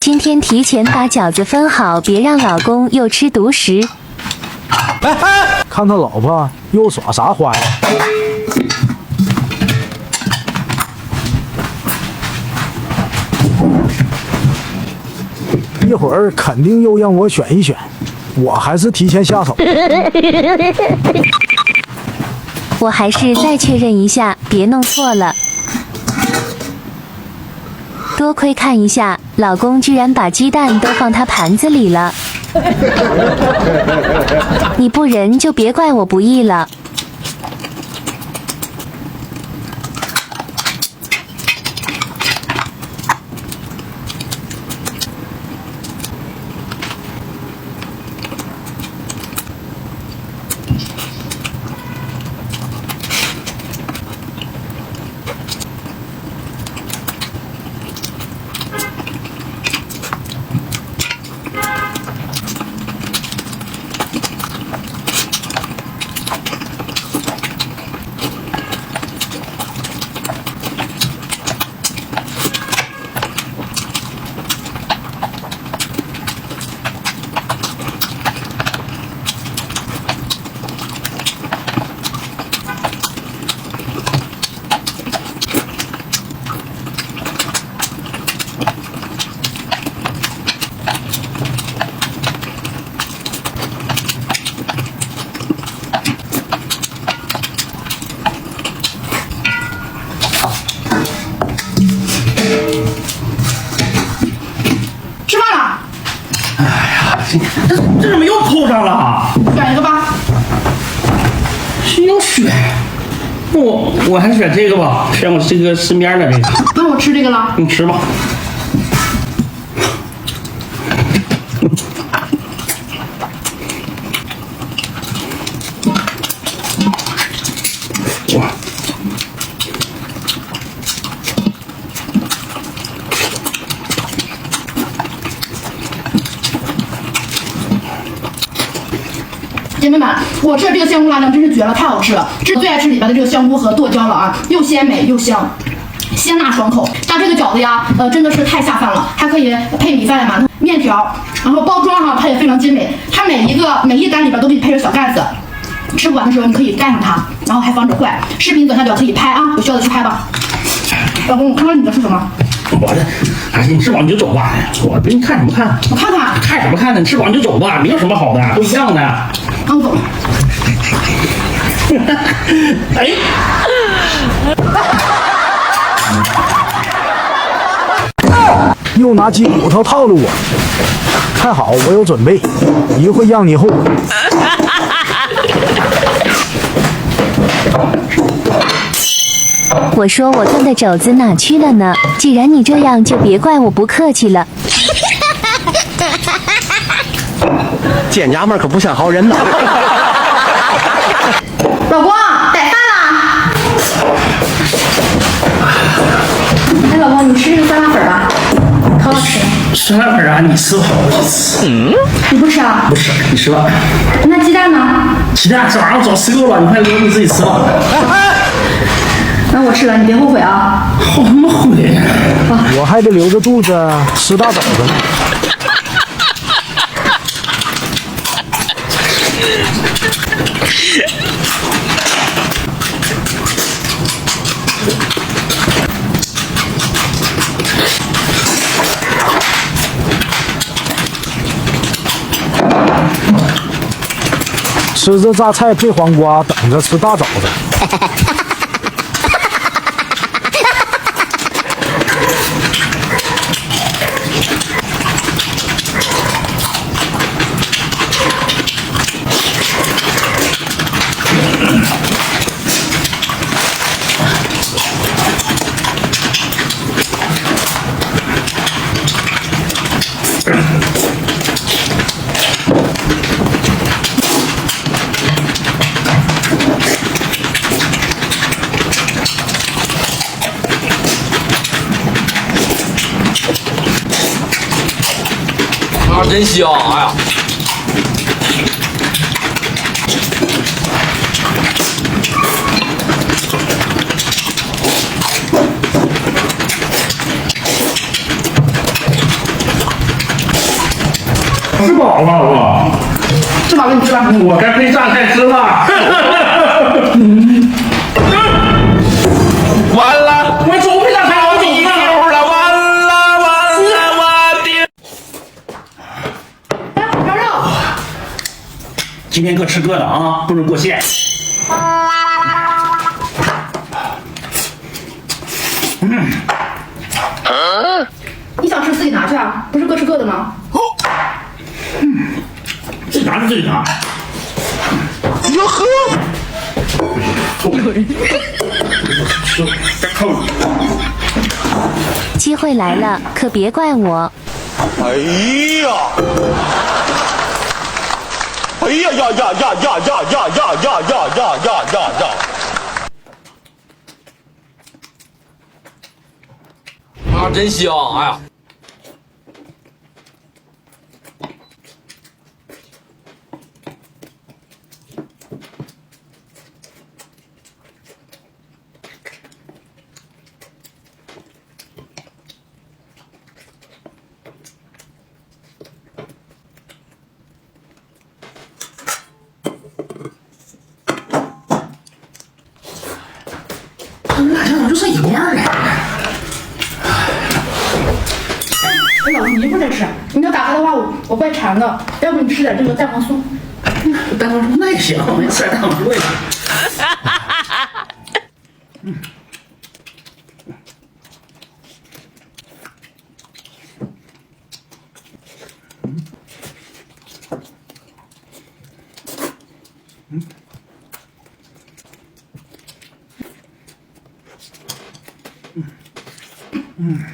今天提前把饺子分好，别让老公又吃独食。看他老婆又耍啥花样？一会儿肯定又让我选一选，我还是提前下手。我还是再确认一下，别弄错了。多亏看一下，老公居然把鸡蛋都放他盘子里了。你不仁就别怪我不义了。这怎么又扣上了？选一个吧。又选？我还是选这个吧，选我这个身边的这个。那我吃这个了。你吃吧。哇！姐妹们，我吃的这个香菇辣酱真是绝了，太好吃了！这是最爱吃里边的这个香菇和剁椒了啊，又鲜美又香，鲜辣爽口。它这个饺子呀，真的是太下饭了，还可以配米饭、馒头、面条，然后包装哈，它也非常精美。它每一单里边都给你配着小盖子，吃不完的时候你可以盖上它，然后还防止坏。视频左下角可以拍啊，有需要的去拍吧。老公，我看看你的是什么？我的，哎，你吃饱你就走吧，我给你看什么看？我看看。看什么看呢？你吃饱你就走吧，没有什么好的，都一样的。刚走。哎。又拿鸡骨头套路我，看好我有准备，一会让你后悔。我说我炖的肘子哪去了呢？既然你这样，就别怪我不客气了。见娘们可不像好人呐。老公，逮饭啦！哎，老公，你吃这个酸辣粉吧，可好吃了。酸辣粉啊，你吃吧，我去吃。你不吃啊？不吃，你吃吧。那鸡蛋呢？鸡蛋这玩意儿我早吃够了，你快留你自己吃吧。那我吃了，你别后悔啊！后他妈悔！我还得留着肚子吃大枣子呢。吃着榨菜配黄瓜，等着吃大枣子。啊，真香！哎呀，吃饱了我。吃饱了你吃吧。我该配榨菜吃了。完了，我走配榨菜，我走呢。了，完了，我的。羊肉。今天各吃各的啊，不能过线。你想吃自己拿去啊，不是各吃各的吗？自己拿就自己拿。哟呵，再扣你。机会来了，可别怪我。哎呀！哎呀呀呀呀呀呀呀呀呀呀呀呀！啊，真香！哎呀，辣酱怎么就剩一罐了？哎，老师，你一会儿再吃。你要打开的话，我怪馋的。要不你吃点这个蛋黄酥？蛋黄酥那也行，我吃点蛋黄酥也行。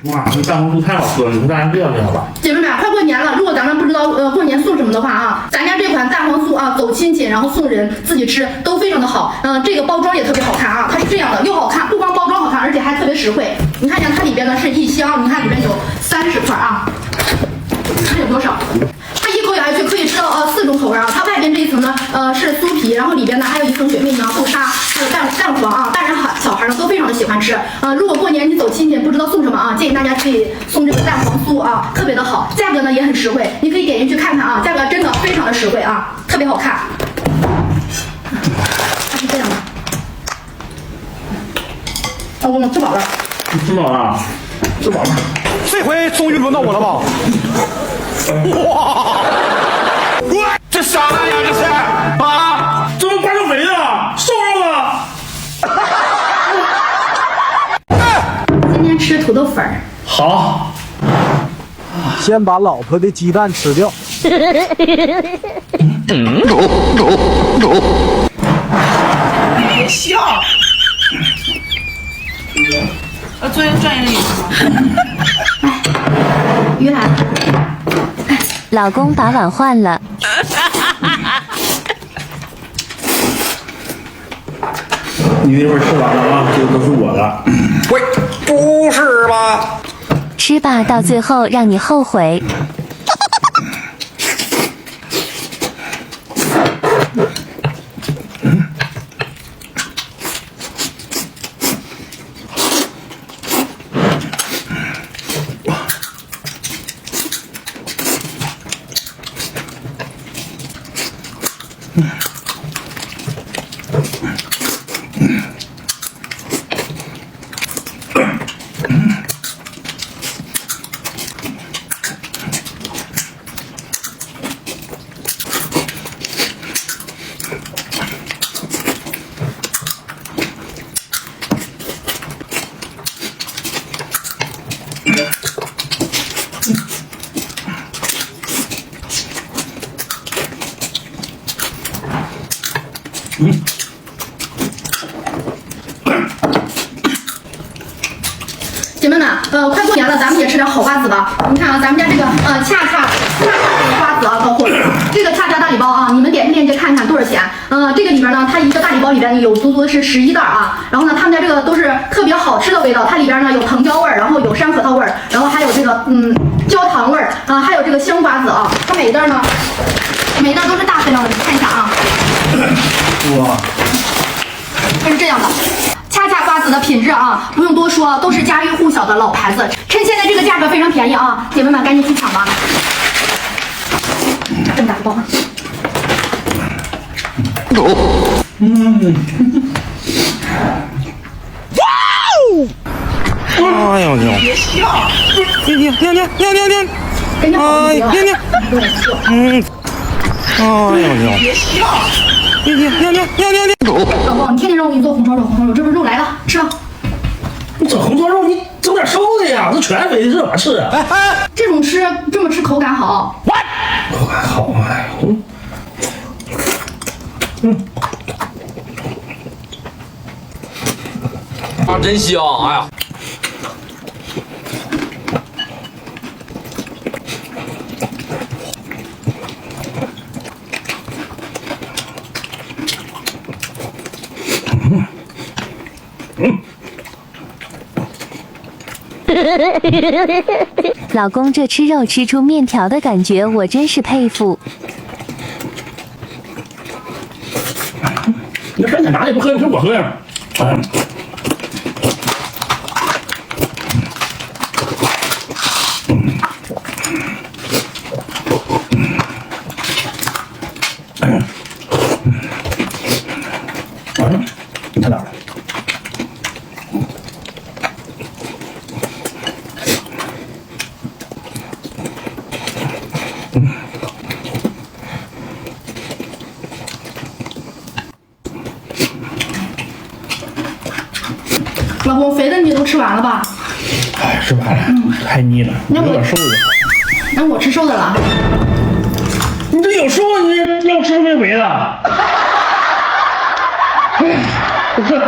哇，这蛋黄酥太好吃了，你说大家不要这样吧？姐妹们，快过年了，如果咱们不知道过年送什么的话啊，咱家这款蛋黄酥啊，走亲戚然后送人自己吃都非常的好。这个包装也特别好看啊，它是这样的，又好看，不光包装好看，而且还特别实惠。你看一下，它里边呢是一箱，你看里边有30块啊，看有多少？它一口咬下去可以吃到4种口味啊。它外边这一层呢是酥皮，然后里边呢还有一层雪媚娘、豆沙，还有蛋黄啊。大人小孩呢都非常的喜欢吃。如果过年你走亲戚不知道送什么啊，建议大家可以送这个蛋黄酥啊，特别的好，价格呢也很实惠，你可以点进去看看啊，价格真的非常的实惠啊，特别好看。它是这样的。我吃饱了。你吃饱了？吃饱了。这回终于轮到我了吧？哇！这啥呀？这是啊？怎么刮成肥了？瘦了吗？今天吃土豆粉儿。好。先把老婆的鸡蛋吃掉。别笑。做一个专业的语言。于兰，老公把碗换了。你那会儿吃完了啊，这个都是我的。喂，不是吧？吃吧，到最后让你后悔。姐妹们，快过年了，咱们也吃点好瓜子吧。你看啊，咱们家这个恰恰这个瓜子啊，到货了。这个恰恰大礼包啊，你们点击链接看看多少钱？这个里边呢，它一个大礼包里边有足足的是11袋啊。然后呢，他们家这个都是特别好吃的味道，它里边呢有藤椒味儿，然后有山核桃味儿，然后还有这个焦糖味儿啊，还有这个香瓜子啊。它每一袋呢，每一袋都是大分量的，你看一下啊。哇，它是这样的。恰恰瓜子的品质啊，不用多说，都是家喻户晓的老牌子。趁现在这个价格非常便宜啊，姐妹们赶紧去抢吧。好。哎呦娘！娘！跟着好一点。娘！哎呦娘！老公，你天天让我给你做红烧肉，这不是肉来了，吃吧。你整红烧肉，你整点瘦的呀，这全肥的这怎么吃啊？这么吃口感好。口感好哎，啊，真香！哎呀，老公这吃肉吃出面条的感觉，我真是佩服。你这奶拿也不喝，你说我喝呀？你看哪儿了？老公，肥的你都吃完了吧？哎，吃完了，太腻了，有点瘦的。那我吃瘦的了。你这有瘦，你要吃没肥的。我这。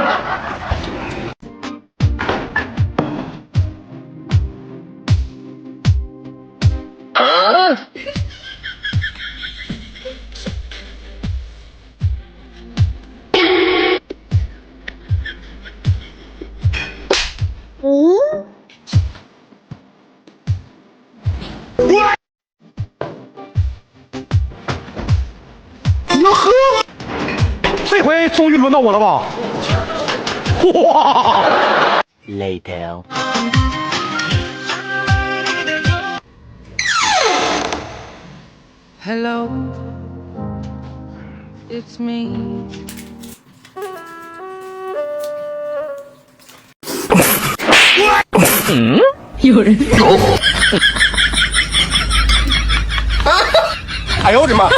哟呵，这回终于轮到我了吧？哇 Later. Hello, it's me. 有人有。哎呦我的妈！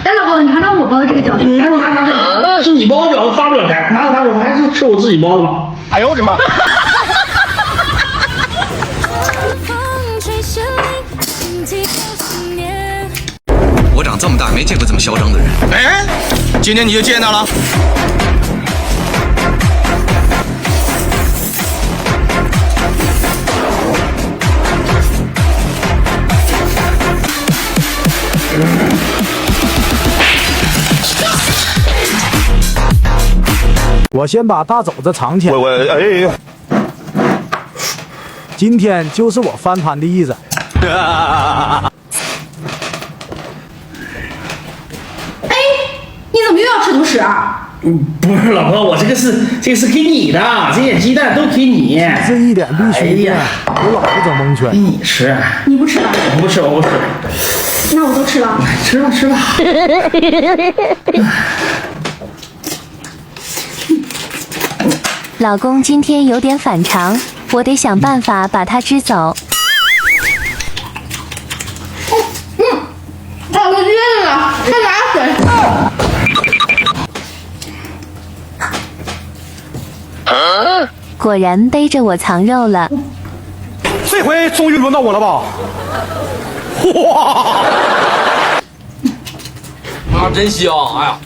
哎，老公，你看到我包的这个饺子？你看我拿这是你包的饺子发不了财，拿我还是吃我自己包的吧。哎呦我的妈！我长这么大没见过这么嚣张的人。哎，今天你就见到了。我先把大肘子藏起来。哎，今天就是我翻盘的意思。哎，你怎么又要吃独食啊？不是老婆，我这个是给你的，这些鸡蛋都给你。这一点必须的，哎呀我老是整蒙圈给。你吃，你不吃了？我不吃，我不吃。那我都吃了。吃吧吃吧。老公今天有点反常，我得想办法把他支走。我接着了，再拿水。果然背着我藏肉了。这回终于轮到我了吧？哇！啊，真香！哎呀。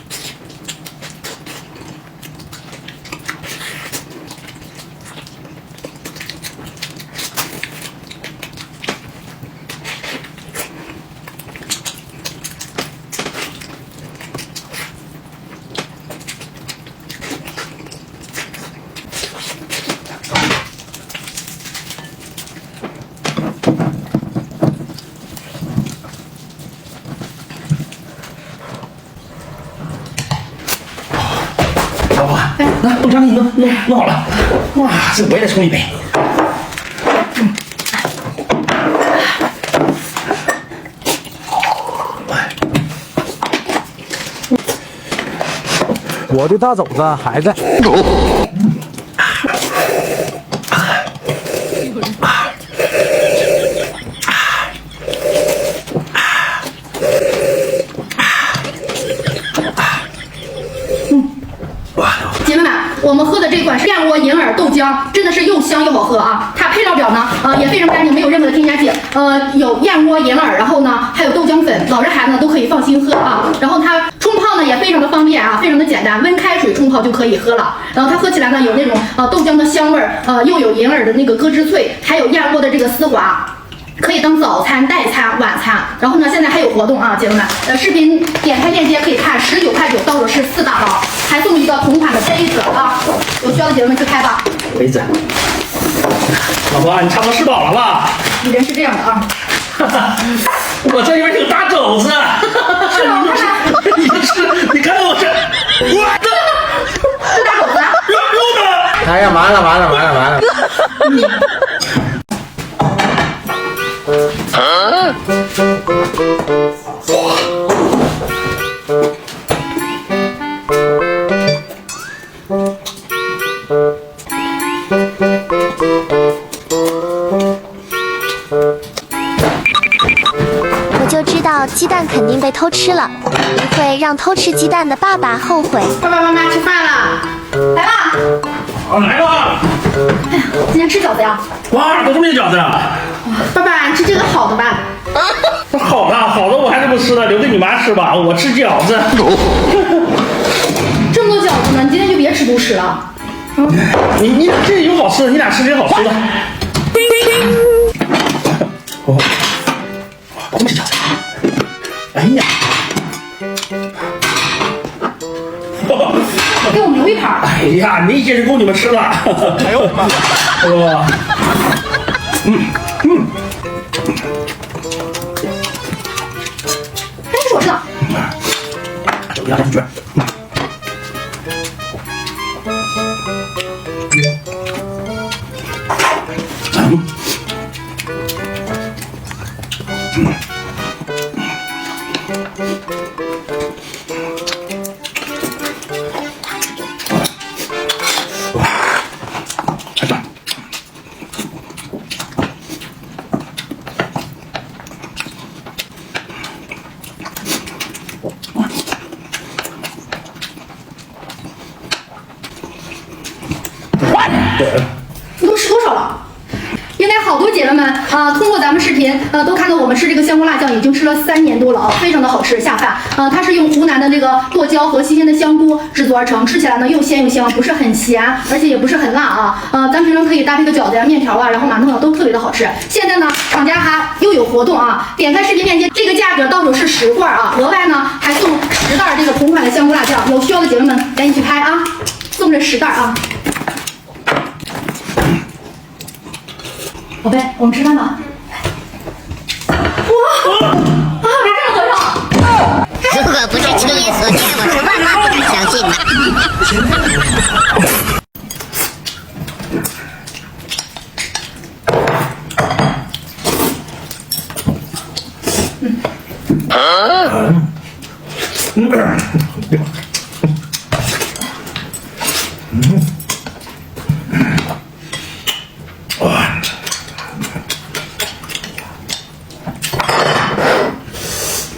来，豆浆给你弄好了。哇，这我也得冲一杯。我的大肘子还在。姐妹们，我们喝的这款是燕窝银耳豆浆，真的是又香又好喝啊！它配料表呢，也非常干净，没有任何的添加剂。有燕窝银耳，然后呢还有豆浆粉，老人孩子呢都可以放心喝啊。然后它冲泡呢也非常的方便啊，非常的简单，温开水冲泡就可以喝了。然后它喝起来呢有那种豆浆的香味儿，又有银耳的那个咯吱脆，还有燕窝的这个丝滑。可以当早餐、代餐、晚餐，然后呢，现在还有活动啊，姐妹们，视频点开链接可以看，19.9块到手是4大包，还送一个同款的杯子啊，有需要的姐妹们去开吧。杯子，老婆，你差不多吃饱了吧？女人是这样的啊，我这里边有大肘子，是吗？我看看，你吃，你看到我这，我这大肘子啊，肉呢？哎呀，完了！我就知道鸡蛋肯定被偷吃了，一会让偷吃鸡蛋的爸爸后悔。爸爸妈妈吃饭了，来吧。来吧。哎呀，今天吃饺子呀？哇，都这么些饺子啊！爸爸，你吃这个好的吧？好的我还是不吃了，留给你妈吃吧，我吃饺子。这么多饺子呢，你今天就别吃独食了。你俩这有好吃的，你俩吃这好吃的。哦，这么些饺子。哎呀，给我们留一盘。哎呀，那些是够你们吃了。哎呦我的妈！哇，哎，这是我吃的。这不要两卷。你都吃多少了？应该好多姐妹们通过咱们视频都看到我们吃这个香锅辣酱已经吃了3年多了啊，非常的好吃下饭。它是用湖南的这个剁椒和新鲜的香菇制作而成，吃起来呢又鲜又香，不是很咸，而且也不是很辣啊。咱平常可以搭配个饺子呀、面条啊，然后馒头都特别的好吃。现在呢，厂家还又有活动啊，点开视频链接，这个价格到手是10罐啊，额外呢还送10袋这个同款的香锅辣酱，有需要的姐妹们赶紧去拍啊，送这10袋啊。宝贝，我们吃饭吧。哇，这么合唱！如果不是亲眼所见，我是万万不敢相信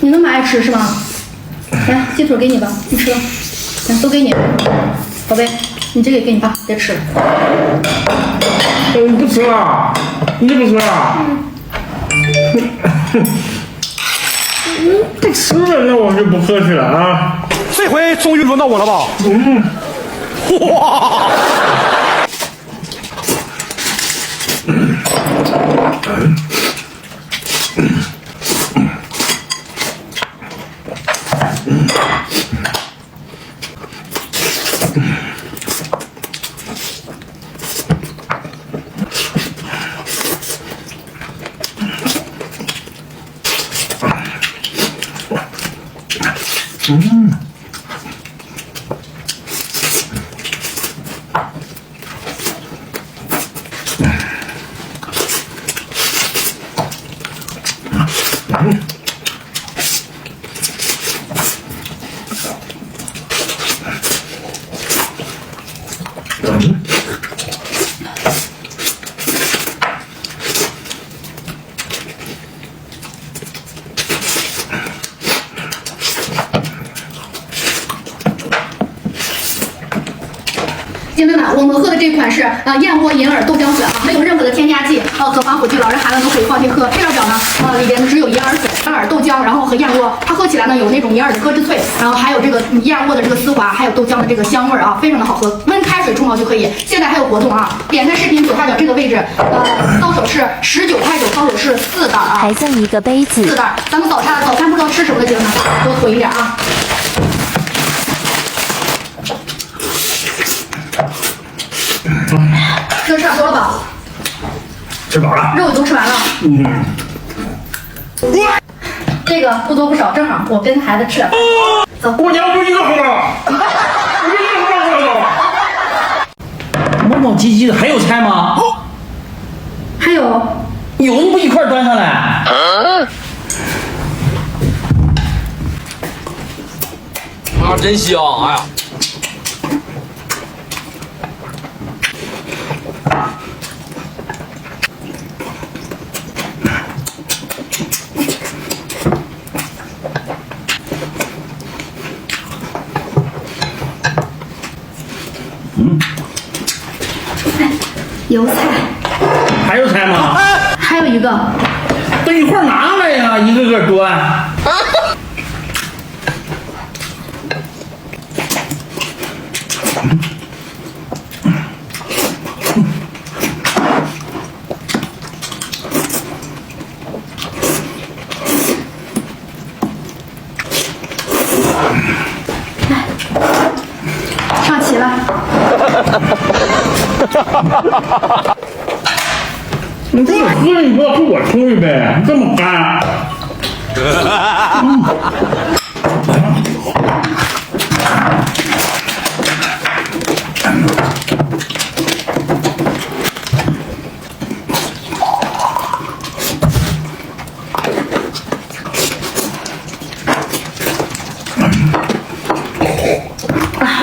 你那么爱吃是吗？来，鸡腿给你吧，你吃。来，都给你。宝贝，你这个也给你爸，别吃了。你不吃了？你不吃了？不吃了，那我就不客气了啊。这回终于轮到我了吧？哇！姐妹们，我们喝的这款是燕窝银耳豆浆粉啊，没有任何的添加剂和防腐剂，老人孩子都可以放心喝。配料表呢，里边只有银耳粉、银耳豆浆，然后和燕窝，它喝起来呢有那种银耳的咯吱脆，然后还有这个燕窝的这个丝滑，还有豆浆的这个香味啊，非常的好喝。温开水冲泡就可以。现在还有活动啊，点开视频左下角这个位置，到手是19块9，到手是4袋啊，还赠一个杯子。4袋。咱们早餐不知道吃什么的姐妹们，多囤一点啊。这吃多了吧？吃饱了。肉都吃完了。这个不多不少，正好我跟孩子吃点。走。我娘就一个红包，磨磨唧唧的，还有菜吗？还有，有那么一块端上来。啊，真香！哎呀。油菜。还有菜吗？还有一个。等一会儿拿来呀，一个个端。上齐了。你这喝你不要给我冲一杯，这么干。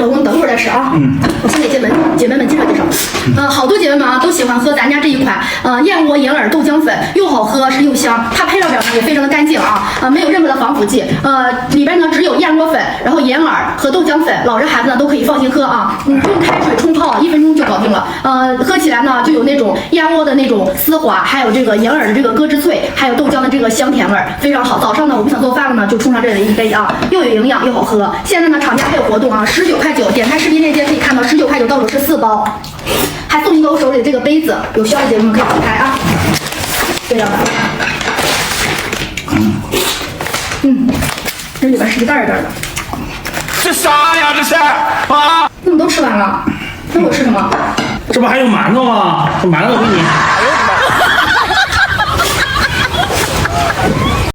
老公，等会儿再吃啊。我先给姐妹们介绍介绍。好多姐妹们啊都喜欢喝咱家这一款燕窝银耳豆浆粉，又好喝是又香。它配料表呢也非常的干净啊，没有任何的防腐剂。里边呢只有燕窝粉，然后银耳和豆浆粉，老人孩子呢都可以放心喝啊。用开水冲泡1分钟就搞定了。喝起来呢就有那种燕窝的那种丝滑，还有这个银耳的这个咯吱脆，还有豆浆的这个香甜味儿，非常好。早上呢我不想做饭了呢，就冲上这一杯啊，又有营养又好喝。现在呢厂家还有活动啊，19块9，点开视频链接可以看到19块9到手是4包，还送一个我手里的这个杯子，有需要的姐妹们可以打开啊。这样的，这里边是一袋一袋的。这啥呀？这是啊！你们都吃完了，那我吃什么？这不还有馒头吗？这馒头给你。